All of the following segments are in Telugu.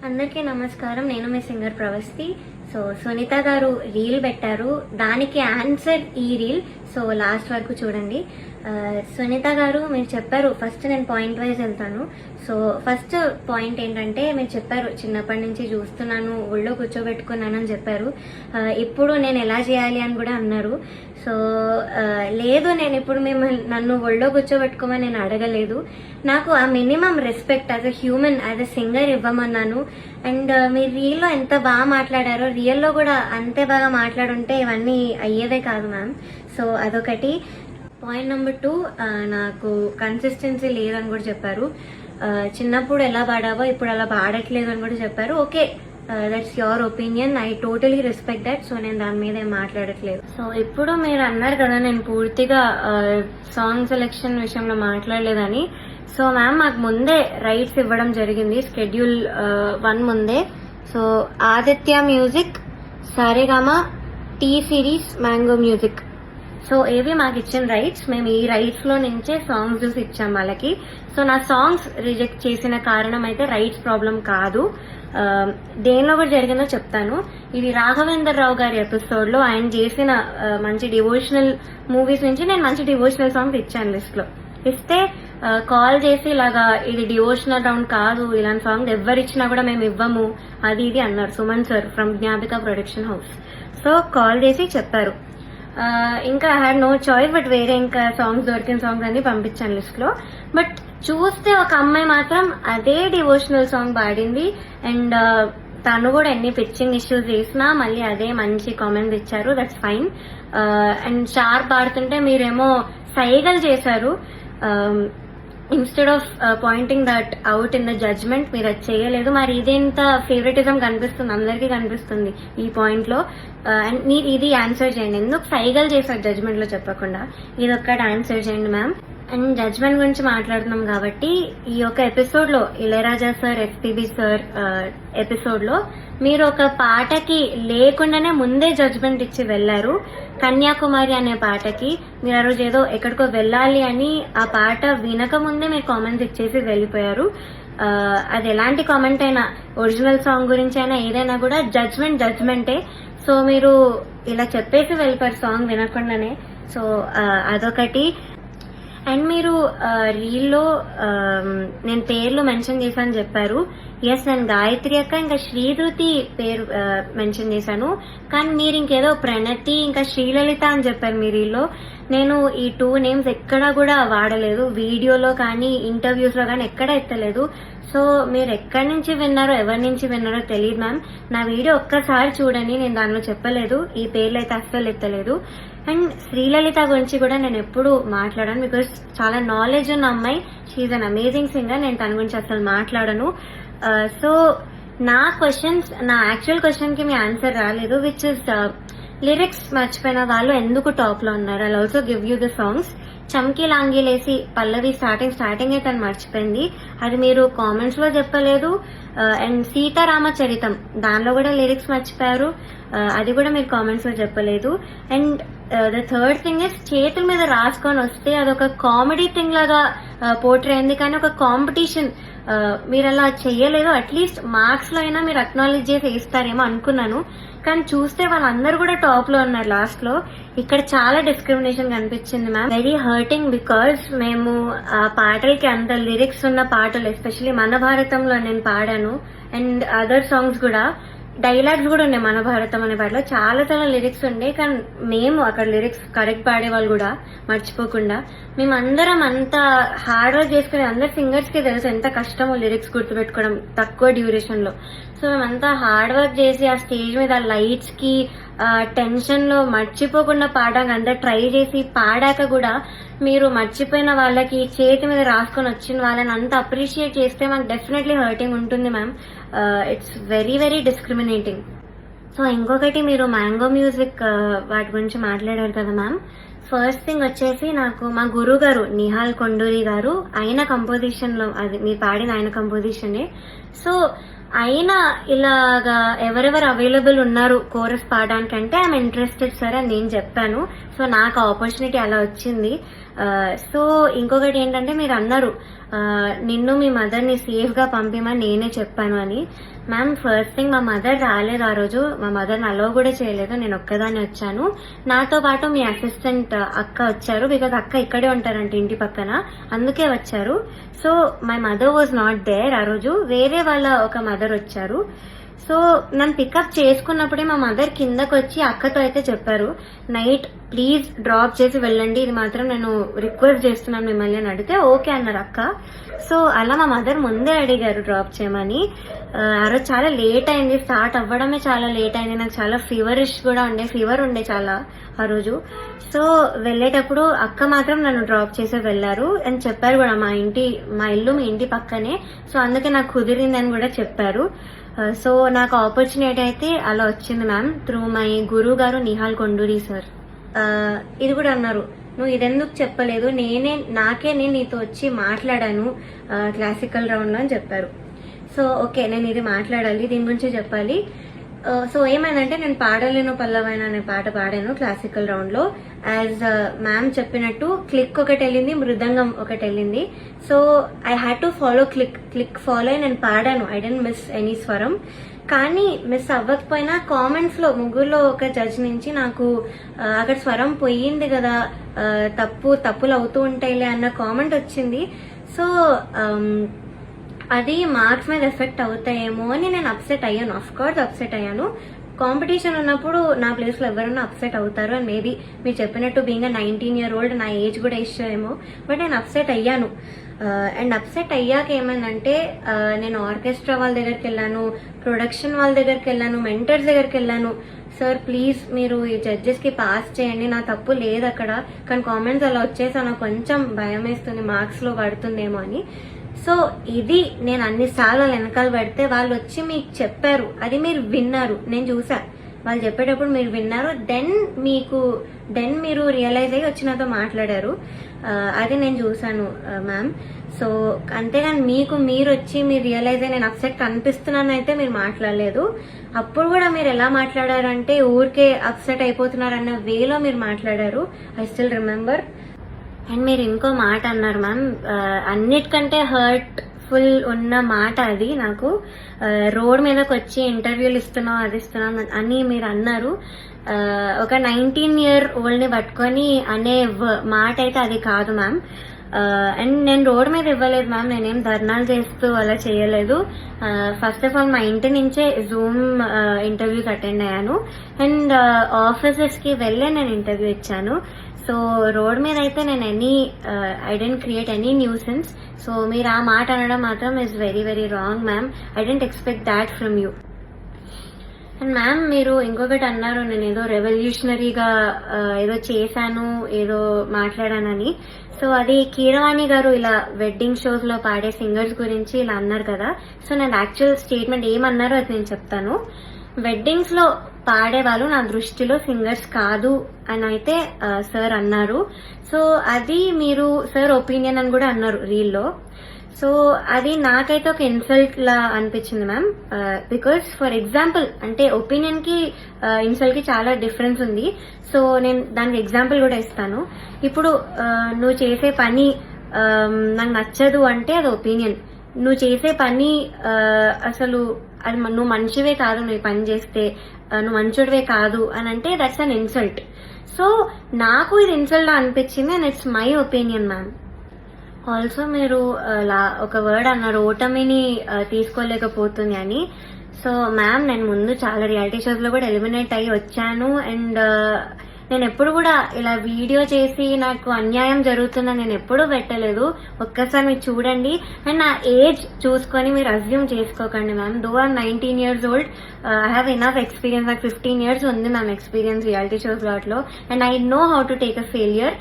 అందరికీ నమస్కారం. నేను మీ సింగర్ ప్రవస్తి. సో సునీత గారు రీల్ పెట్టారు, దానికి ఆన్సర్ ఈ రీల్. సో లాస్ట్ వరకు చూడండి. సునీత గారు మీరు చెప్పారు, ఫస్ట్ నేను పాయింట్ వైజ్ వెళ్తాను. సో ఫస్ట్ పాయింట్ ఏంటంటే, మీరు చెప్పారు చిన్నప్పటి నుంచి చూస్తున్నాను, ఒళ్ళో కూర్చోబెట్టుకున్నాను అని చెప్పారు. ఇప్పుడు నేను ఎలా చేయాలి అని కూడా అన్నారు. సో లేదు, నేను ఇప్పుడు నన్ను ఒళ్ళో కూర్చోబెట్టుకోమని నేను అడగలేదు. నాకు ఆ minimum respect as a human, as a singer ఇవ్వమన్నాను. అండ్ మీరు రీల్లో ఎంత బాగా మాట్లాడారో రియల్లో కూడా అంతే బాగా మాట్లాడుంటే ఇవన్నీ అయ్యేదే కాదు మ్యామ్. సో అదొకటి. పాయింట్ నెంబర్ 2, నాకు కన్సిస్టెన్సీ లేదని కూడా చెప్పారు. చిన్నప్పుడు ఎలా పాడావో ఇప్పుడు అలా పాడట్లేదు అని కూడా చెప్పారు. Okay, that's your opinion, I totally respect that. So నేను దాని మీద ఏం మాట్లాడట్లేదు. సో ఇప్పుడు మీరు అన్నారు కదా నేను పూర్తిగా సాంగ్ సెలెక్షన్ విషయంలో మాట్లాడలేదని. సో మ్యామ్, మాకు ముందే రైట్స్ ఇవ్వడం జరిగింది, స్కెడ్యూల్ 1 ముందే. So Aditya music, Saregama, T series, mango music, so ఏవి మాకు ఇచ్చిన రైట్స్. మేము ఈ రైట్స్ లో నుంచే సాంగ్స్ చూసి ఇచ్చాం వాళ్ళకి. సో నా సాంగ్స్ రిజెక్ట్ చేసిన కారణం అయితే రైట్స్ ప్రాబ్లం కాదు, దేనిలో కూడా జరిగిందో చెప్తాను. ఇది రాఘవేందర్ రావు గారి ఎపిసోడ్ లో ఆయన చేసిన మంచి డివోషనల్ మూవీస్ నుంచి నేను మంచి డివోషనల్ సాంగ్స్ ఇచ్చాను లిస్ట్ లో. ఇస్తే కాల్ చేసి ఇలాగా ఇది డివోషనల్ రౌండ్ కాదు, ఇలాంటి సాంగ్ ఎవరిచ్చినా కూడా మేము ఇవ్వము అది ఇది అన్నారు Suman sir from Gnapika production house. So call చేసి చెప్పారు. ఇంకా I had no choice, but వేరే ఇంకా సాంగ్స్ దొరికిన సాంగ్స్ అన్ని పంపించాను లిస్ట్ లో. బట్ చూస్తే ఒక అమ్మాయి మాత్రం అదే డివోషనల్ సాంగ్ పాడింది. అండ్ తను కూడా ఎన్ని పిచ్చింగ్ ఇష్యూస్ చేసినా మళ్ళీ అదే మంచి కామెంట్స్ ఇచ్చారు, దట్స్ ఫైన్. అండ్ షార్ప్ పాడుతుంటే మీరేమో సైగలు చేశారు. Instead of pointing that out in the judgment, మీరు అది చేయలేదు. మరి ఇదేంత ఫేవరెటిజం కనిపిస్తుంది, అందరికీ కనిపిస్తుంది ఈ పాయింట్ లో. అండ్ మీరు ఇది ఆన్సర్ చేయండి, ఎందుకు సైగలు చేశారు జడ్జ్మెంట్ లో చెప్పకుండా, ఇది ఒక్కటి ఆన్సర్ చేయండి మ్యామ్. అండ్ జడ్జ్మెంట్ గురించి మాట్లాడుతున్నాం కాబట్టి, ఈ యొక్క ఎపిసోడ్ లో Ilaiyaraaja sir, SPB sir episode లో మీరు ఒక పాటకి లేకుండానే ముందే జడ్జ్మెంట్ ఇచ్చి వెళ్లారు. కన్యాకుమారి అనే పాటకి మీరు ఆ రోజు ఏదో ఎక్కడికో వెళ్ళాలి అని ఆ పాట వినక ముందే మీరు కామెంట్స్ ఇచ్చేసి వెళ్ళిపోయారు. అది ఎలాంటి కామెంట్ అయినా, ఒరిజినల్ సాంగ్ గురించి అయినా ఏదైనా కూడా జడ్జ్మెంటే. సో మీరు ఇలా చెప్పేసి వెళ్ళిపోయారు సాంగ్ వినకుండానే. సో అదొకటి. అండ్ మీరు రీల్లో నేను పేర్లు మెన్షన్ చేశాను చెప్పారు. ఎస్, నేను గాయత్రి అక్క ఇంకా శ్రీధృతి పేరు మెన్షన్ చేశాను. కానీ మీరు ఇంకేదో ప్రణతి ఇంకా శ్రీలలిత అని చెప్పారు మీ రీల్లో. నేను ఈ 2 నేమ్స్ ఎక్కడా కూడా వాడలేదు, వీడియోలో కానీ ఇంటర్వ్యూస్ లో కానీ ఎక్కడా ఎత్తలేదు. సో మీరు ఎక్కడి నుంచి విన్నారో, ఎవరి నుంచి విన్నారో తెలియదు మ్యామ్. నా వీడియో ఒక్కసారి చూడండి, నేను దానిలో చెప్పలేదు, ఈ పేర్లు అయితే అస్సలు ఎత్తలేదు. అండ్ శ్రీలలిత గురించి కూడా నేను ఎప్పుడు మాట్లాడాను, బికాస్ చాలా నాలెడ్జ్ ఉన్న అమ్మాయి, షీఈ్ అన్ అమేజింగ్ సింగర్. నేను తన గురించి అసలు మాట్లాడను. సో నా క్వశ్చన్స్, నా యాక్చువల్ క్వశ్చన్ కి మీ ఆన్సర్ రాలేదు, విచ్ ఇస్ లిరిక్స్ మర్చిపోయిన వాళ్ళు ఎందుకు టాప్ లో ఉన్నారు. I also give you the songs. చమ్కీ లాంగీలేసి పల్లవి స్టార్టింగ్ అయితే మర్చిపోయింది, అది మీరు కామెంట్స్ లో చెప్పలేదు. అండ్ సీతారామచరితం, దానిలో కూడా లిరిక్స్ మర్చిపోయారు, అది కూడా మీరు కామెంట్స్ లో చెప్పలేదు. And the third thing is, చేతుల మీద రాసుకొని వస్తే అదొక కామెడీ థింగ్ లాగా పోర్ట్రే అయింది, కానీ ఒక కాంపిటీషన్ మీరు అలా చెయ్యలేదు. అట్లీస్ట్ మార్క్స్ లో అయినా మీరు అక్నాలెడ్జ్ చేసి ఇస్తారేమో అనుకున్నాను, కానీ చూస్తే వాళ్ళందరూ కూడా టాప్ లో ఉన్నారు లాస్ట్ లో. ఇక్కడ చాలా డిస్క్రిమినేషన్ కనిపించింది మ్యామ్, వెరీ హర్టింగ్. బికాజ్ మేము ఆ పాటలకి అంత లిరిక్స్ ఉన్న పాటలు, ఎస్పెషలీ మన భారతంలో నేను పాడాను, అండ్ అదర్ సాంగ్స్ కూడా డైలాగ్స్ కూడా ఉన్నాయి. మన భారతం అనే పాటలో చాలా చాలా లిరిక్స్ ఉండే, కానీ మేము అక్కడ లిరిక్స్ కరెక్ట్ పాడేవాళ్ళు కూడా మర్చిపోకుండా. మేమందరం అంత హార్డ్ వర్క్ చేసుకునే, అందరు సింగర్స్ కి తెలుసు ఎంత కష్టమో లిరిక్స్ గుర్తుపెట్టుకోవడం తక్కువ డ్యూరేషన్ లో. సో మేమంతా హార్డ్ వర్క్ చేసి ఆ స్టేజ్ మీద లైట్స్ కి టెన్షన్ లో మర్చిపోకుండా పాడడానికి అంతా ట్రై చేసి పాడాక కూడా మీరు మర్చిపోయిన వాళ్ళకి, చేతి మీద రాసుకొని వచ్చిన వాళ్ళని అంత అప్రిషియేట్ చేస్తే మాకు డెఫినెట్లీ హర్టింగ్ ఉంటుంది ma'am. It's very very discriminating. So ఇంకొకటి, మీరు మ్యాంగో మ్యూజిక్ వాటి గురించి మాట్లాడారు కదా మ్యామ్. ఫస్ట్ థింగ్ వచ్చేసి, నాకు మా గురువు గారు నిహాల్ కొండూరి గారు, ఆయన కంపోజిషన్ లో, అది మీరు పాడిన ఆయన కంపోజిషనే. సో అయినా ఇలాగా ఎవరెవరు అవైలబుల్ ఉన్నారు కోరస్ పాడడానికి అంటే ఐఎమ్ ఇంట్రెస్టెడ్ సార్ అని నేను చెప్పాను. సో నాకు ఆపర్చునిటీ అలా వచ్చింది. సో ఇంకొకటి ఏంటంటే మీరు అన్నారు నిన్ను మీ మదర్ని సేఫ్గా పంపిమని నేనే చెప్పాను అని. మ్యామ్ ఫస్ట్ థింగ్ మా మదర్ రాలేదు ఆ రోజు, మా మదర్ని అలో కూడా చేయలేదు, నేను ఒక్కదాన్ని వచ్చాను. నాతో పాటు మీ అసిస్టెంట్ అక్క వచ్చారు, బికాజ్ అక్క ఇక్కడే ఉంటారంట ఇంటి పక్కన, అందుకే వచ్చారు. So my mother was not there ఆ రోజు, వేరే వాళ్ళ ఒక మదర్ వచ్చారు. సో నన్ను పికప్ చేసుకున్నప్పుడే మా మదర్ కిందకు వచ్చి అక్కతో అయితే చెప్పారు, నైట్ ప్లీజ్ డ్రాప్ చేసి వెళ్ళండి, ఇది మాత్రం నేను రిక్వెస్ట్ చేస్తున్నాను మిమ్మల్ని అని అడిగితే ఓకే అన్నారు అక్క. సో అలా మా మదర్ ముందే అడిగారు డ్రాప్ చేయమని. ఆ రోజు చాలా లేట్ అయింది, స్టార్ట్ అవ్వడమే చాలా లేట్ అయింది, నాకు చాలా ఫీవరిష్ కూడా ఉండే, ఫీవర్ ఉండే చాలా ఆ రోజు. సో వెళ్ళేటప్పుడు అక్క మాత్రం నన్ను డ్రాప్ చేసి వెళ్ళారు అని చెప్పారు కూడా, మా ఇల్లు మీ ఇంటి పక్కనే, సో అందుకే నాకు కుదిరిందని కూడా చెప్పారు. సో నాకు ఆపర్చునిటీ అయితే అలా వచ్చింది మ్యామ్, త్రూ మై గురువు గారు నిహాల్ కొండూరి సార్. ఇది కూడా అన్నారు, నువ్వు ఇదెందుకు చెప్పలేదు, నేను నీతో వచ్చి మాట్లాడాను క్లాసికల్ రౌండ్ లో అని చెప్పారు. సో ఓకే నేను ఇది మాట్లాడాలి, దీని గురించి చెప్పాలి. సో ఏమైందంటే నేను పాడలేను పల్లవైన అనే పాట పాడాను క్లాసికల్ రౌండ్ లో. యాజ్ మ్యామ్ చెప్పినట్టు క్లిక్ ఒకటి వెళ్ళింది, మృదంగం ఒకటి వెళ్ళింది. So I had to follow click follow అయి నేను పాడాను, ఐ డెంట్ మిస్ ఎనీ స్వరం. కానీ మిస్ అవ్వకపోయినా కామెంట్స్ లో ముగ్గురులో ఒక జడ్జ్ నుంచి నాకు అక్కడ స్వరం పోయింది కదా, తప్పులు అవుతూ ఉంటాయిలే అన్న కామెంట్ వచ్చింది. సో అది మార్క్స్ మీద ఎఫెక్ట్ అవుతాయేమో అని నేను అప్సెట్ అయ్యాను. ఆఫ్ కోర్స్ అప్సెట్ అయ్యాను, కాంపిటీషన్ ఉన్నప్పుడు నా ప్లేస్ లో ఎవరైనా అప్సెట్ అవుతారు అని మేబీ మీరు చెప్పినట్టు బీయింగ్ 19 year old నా ఏజ్ కూడా ఇష్యూ ఏమో, బట్ నేను అప్సెట్ అయ్యాను. అండ్ అప్సెట్ అయ్యాక ఏమైందంటే నేను ఆర్కెస్ట్రా వాళ్ళ దగ్గరికి వెళ్ళాను, ప్రొడక్షన్ వాళ్ళ దగ్గరికి వెళ్ళాను, మెంటర్స్ దగ్గరికి వెళ్ళాను. సార్ ప్లీజ్ మీరు ఈ జడ్జెస్ కి పాస్ చేయండి, నా తప్పు లేదు అక్కడ, కానీ కామెంట్స్ అలా వచ్చేసా నాకు కొంచెం భయం వేస్తుంది మార్క్స్ లో పడుతుందేమో అని. సో ఇది నేను అన్నిసార్లు వెనకాల పెడితే వాళ్ళు వచ్చి మీకు చెప్పారు, అది మీరు విన్నారు, నేను చూసా వాళ్ళు చెప్పేటప్పుడు మీరు విన్నారు, దెన్ మీరు రియలైజ్ అయ్యి వచ్చి నాతో మాట్లాడారు, అది నేను చూసాను మ్యామ్. సో అంతేగాని మీరు వచ్చి మీరు రియలైజ్ అయ్యి నేను అప్సెట్ కనిపిస్తున్నాను అయితే మీరు మాట్లాడలేదు. అప్పుడు కూడా మీరు ఎలా మాట్లాడారంటే ఊరికే అప్సెట్ అయిపోతున్నారన్న వేలో మీరు మాట్లాడారు, ఐ స్టిల్ రిమెంబర్. అండ్ మీరు ఇంకో మాట అన్నారు మ్యామ్, అన్నిటికంటే హర్ట్ఫుల్ ఉన్న మాట అది నాకు, రోడ్ మీదకి వచ్చి ఇంటర్వ్యూలు ఇస్తున్నాం అది ఇస్తున్నాం అని మీరు అన్నారు. ఒక 19 year old ని పట్టుకొని అనే మాట అయితే అది కాదు మ్యామ్. అండ్ నేను రోడ్ మీద ఇవ్వలేదు మ్యామ్, నేనేం ధర్నాలు చేస్తూ అలా చేయలేదు. ఫస్ట్ ఆఫ్ ఆల్ మా ఇంటి నుంచే జూమ్ ఇంటర్వ్యూస్ అటెండ్ అయ్యాను, అండ్ ఆఫీసెస్ కి వెళ్ళే నేను ఇంటర్వ్యూ ఇచ్చాను. సో రోడ్ మీద అయితే నేను I didn't create any nuisance. So మీరు ఆ మాట అనడం మాత్రం is very very wrong ma'am, I didn't expect that from you. And ma'am మీరు ఇంకొకటి అన్నారు, నేను ఏదో రెవల్యూషనరీగా ఏదో చేశాను, ఏదో మాట్లాడానని. సో అది కీరవాణి గారు ఇలా వెడ్డింగ్ షోస్ లో పాడే సింగర్స్ గురించి ఇలా అన్నారు కదా. సో నేను యాక్చువల్ స్టేట్మెంట్ ఏమన్నారో అది నేను చెప్తాను. వెడ్డింగ్స్ లో పాడే వాళ్ళు నా దృష్టిలో సింగర్స్ కాదు అని అయితే సార్ అన్నారు. సో అది మీరు సార్ ఒపీనియన్ అని కూడా అన్నారు రీల్లో. సో అది నాకైతే ఒక ఇన్సల్ట్ లా అనిపించింది మ్యామ్, బికాస్ ఫర్ ఎగ్జాంపుల్ అంటే ఒపీనియన్ కి ఇన్సల్ట్ కి చాలా డిఫరెన్స్ ఉంది. సో నేను దానికి ఎగ్జాంపుల్ కూడా ఇస్తాను. ఇప్పుడు నువ్వు చేసే పని నాకు నచ్చదు అంటే అది ఒపీనియన్. నువ్వు చేసే పని అసలు అది నువ్వు మనిషివే కాదు, నువ్వు పని చేస్తే నువ్వు మంచోడివే కాదు అని అంటే దట్స్ అన్ ఇన్సల్ట్. సో నాకు ఇది ఇన్సల్ట్ అనిపించింది and it's my opinion ma'am. Also మీరు ఒక వర్డ్ అన్నారు, ఓటమిని తీసుకోలేకపోతుంది అని. సో మ్యామ్ నేను ముందు చాలా రియాలిటీ షోస్ లో కూడా ఎలిమినేట్ అయ్యి వచ్చాను, అండ్ నేను ఎప్పుడు కూడా ఇలా వీడియో చేసి నాకు అన్యాయం జరుగుతుందని నేను ఎప్పుడూ పెట్టలేదు. ఒక్కసారి మీరు చూడండి, అండ్ నా ఏజ్ చూసుకొని మీరు అజ్యూమ్ చేసుకోకండి ma'am. Though I'm 19 years old, I have enough experience. నాకు 15 years ఉంది మ్యామ్ ఎక్స్పీరియన్స్ రియాలిటీ షోస్ లో, and I know how to take a failure.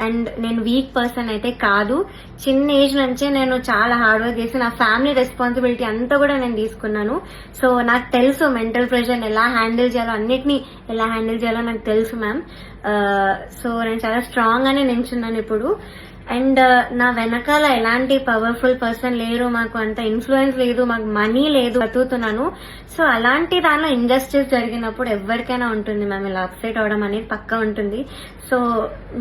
And నేను వీక్ పర్సన్ అయితే కాదు. చిన్న ఏజ్ నుంచే నేను చాలా హార్డ్ వర్క్ చేసి నా ఫ్యామిలీ రెస్పాన్సిబిలిటీ అంతా కూడా నేను తీసుకున్నాను. సో నాకు తెలుసు మెంటల్ ప్రెషర్ ఎలా హ్యాండిల్ చేయాలో, అన్నిటినీ ఎలా హ్యాండిల్ చేయాలో నాకు తెలుసు మ్యామ్. సో నేను చాలా స్ట్రాంగ్ గానే నించున్నాను ఇప్పుడు. అండ్ నా వెనకాల ఎలాంటి పవర్ఫుల్ పర్సన్ లేరు, మాకు అంత ఇన్ఫ్లుయెన్స్ లేదు, మాకు మనీ లేదు, బతుకుతున్నాను. సో అలాంటి దానిలో ఇంజస్టిస్ జరిగినప్పుడు ఎవరికైనా ఉంటుంది మ్యామ్, ఇలా అప్సెట్ అవడం అనేది పక్కా ఉంటుంది. సో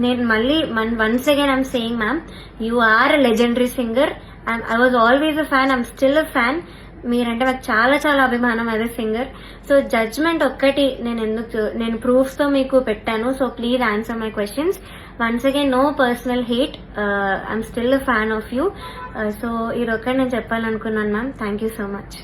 నేను మళ్ళీ once again I'm saying ma'am, you are a legendary singer. I was always a fan, I'm still a fan. మీరంటే నాకు చాలా చాలా అభిమానం as a singer. So judgement ఒక్కటి నేను ప్రూఫ్స్ తో మీకు పెట్టాను. So please answer my questions. Once again no personal hate, I'm still a fan of you. So ఇదొక్కటి నేను చెప్పాలనుకున్నాను ma'am. Thank you so much.